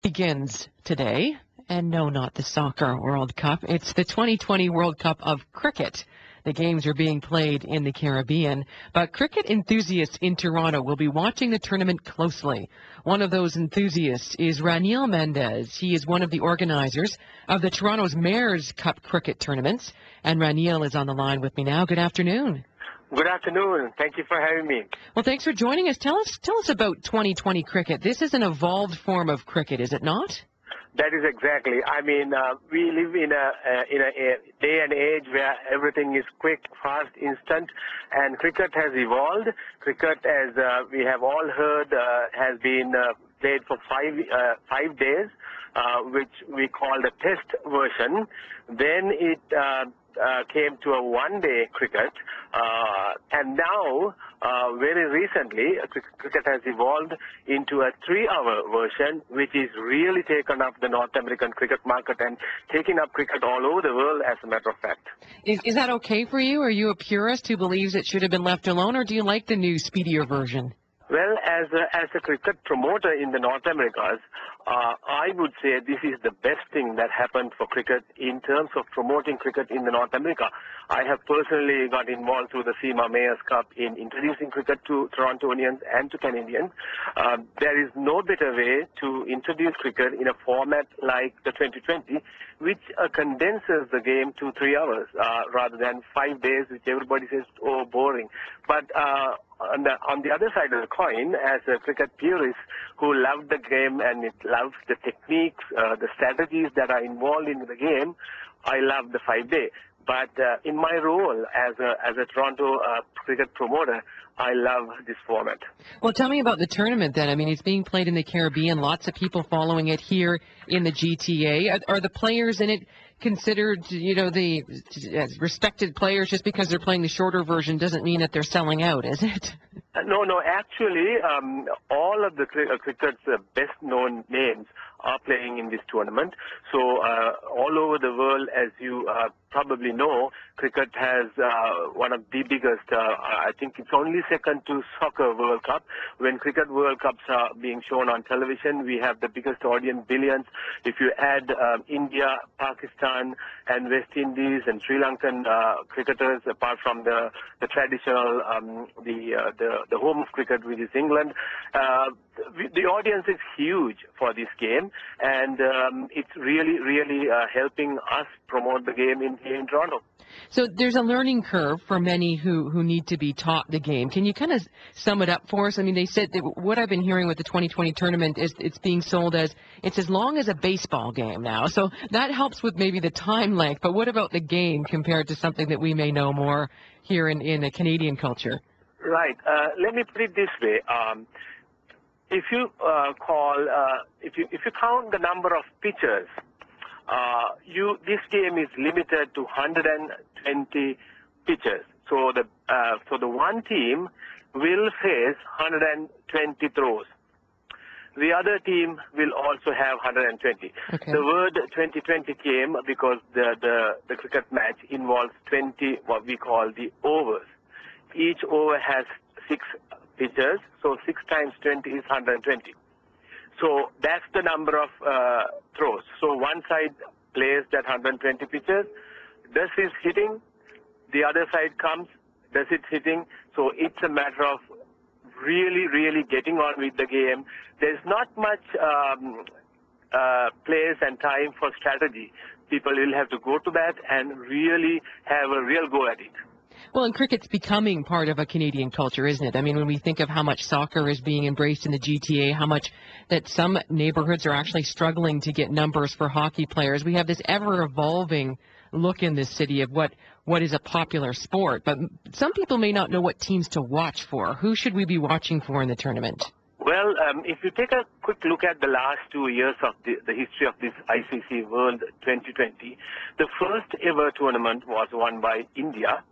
Begins today, and no, not the Soccer World Cup. It's the 2020 World Cup of cricket. The games are being played in the Caribbean, but cricket enthusiasts in Toronto will be watching the tournament closely. One of those enthusiasts is Ranil Mendis. He is one of the organizers of the Toronto's Mayor's Cup cricket tournaments, and Ranil is on the line with me now. Good afternoon. Good afternoon. Thank you for having me. Well, thanks for joining us. Tell us about 2020 cricket. This is an evolved form of cricket, is it not? That is exactly. I mean, we live in a day and age where everything is quick, fast, instant, and cricket has evolved. Cricket, as we have all heard, has been played for 5 days, which we call the test version. Then it came to a one-day cricket, and now, very recently, cricket has evolved into a 3-hour version, which is really taken up the North American cricket market and taking up cricket all over the world, as a matter of fact. Is that okay for you? Are you a purist who believes it should have been left alone, or do you like the new, speedier version? Well, as a cricket promoter in the North Americas, I would say this is the best thing that happened for cricket in terms of promoting cricket in the North America. I have personally got involved through the CBC Mayor's Cup in introducing cricket to Torontonians and to Canadians. There is no better way to introduce cricket in a format like the 2020, which condenses the game to 3 hours rather than 5 days, which everybody says, oh, boring. But on the other side of the coin, as a cricket purist who loved the game and it loves the techniques, the strategies that are involved in the game, I love the 5-day. But in my role as a Toronto cricket promoter, I love this format. Well, tell me about the tournament then. I mean, it's being played in the Caribbean. Lots of people following it here in the GTA. Are the players in it considered, the respected players? Just because they're playing the shorter version doesn't mean that they're selling out, is it? No. Actually, all of the cricket's best-known names are playing in this tournament. So all over the world, as you probably know, cricket has one of the biggest, I think it's only second to Soccer World Cup. When Cricket World Cups are being shown on television, we have the biggest audience, billions. If you add India, Pakistan, and West Indies and Sri Lankan cricketers, apart from the traditional, the home of cricket, which is England, the audience is huge for this game, and it's really helping us promote the game in Toronto. So there's a learning curve for many who need to be taught the game. Can you kind of sum it up for us? I mean, they said that what I've been hearing with the 2020 tournament is it's being sold as it's as long as a baseball game now. So that helps with maybe the time length. But what about the game compared to something that we may know more here in a Canadian culture? Right. Let me put it this way. If you count the number of pitchers, this game is limited to 120 pitchers. So the one team will face 120 throws. The other team will also have 120. Okay. The word 2020 came because the cricket match involves 20 what we call the overs. Each over has 6 pitchers, so 6 times 20 is 120. So that's the number of throws. So one side plays that 120 pitches, does his hitting, the other side comes, does its hitting. So it's a matter of really getting on with the game. There's not much place and time for strategy. People will have to go to that and really have a real go at it. Well, and cricket's becoming part of a Canadian culture, isn't it? I mean, when we think of how much soccer is being embraced in the GTA, how much that some neighborhoods are actually struggling to get numbers for hockey players, we have this ever-evolving look in this city of what is a popular sport. But some people may not know what teams to watch for. Who should we be watching for in the tournament? Well, if you take a quick look at the last 2 years of the history of this ICC World 2020, the first ever tournament was won by India.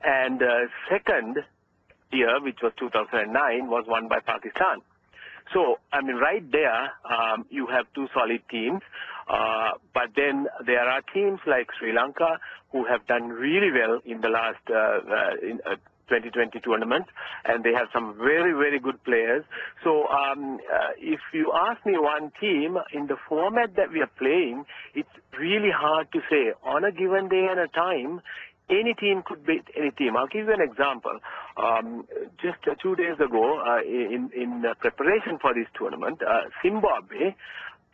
And second year, which was 2009, was won by Pakistan. So, I mean, right there, you have 2 solid teams. But then there are teams like Sri Lanka who have done really well in the last 2020 tournament, and they have some very, very good players. So if you ask me one team, in the format that we are playing, it's really hard to say. On a given day and a time, any team could beat any team. I'll give you an example. Just 2 days ago, in preparation for this tournament, Zimbabwe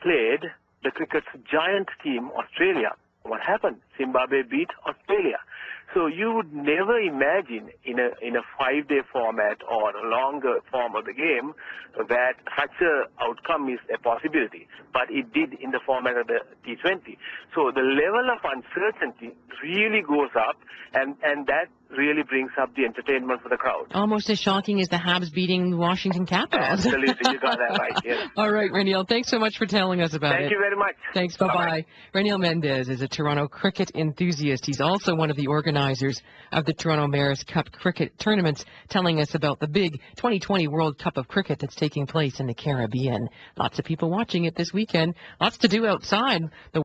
played the cricket's giant team, Australia. What happened? Zimbabwe beat Australia. So you would never imagine in a 5-day format or a longer form of the game that such a outcome is a possibility. But it did in the format of the T20. So the level of uncertainty really goes up, and that really brings up the entertainment for the crowd. Almost as shocking as the Habs beating the Washington Capitals. Absolutely, you got that right, yes. All right, Ranil, thanks so much for telling us about it. Thank you very much. Thanks, bye-bye. Ranil Mendis is a Toronto cricket enthusiast. He's also one of the organizers of the Toronto Mayor's Cup cricket tournaments, telling us about the big 2020 World Cup of Cricket that's taking place in the Caribbean. Lots of people watching it this weekend. Lots to do outside. The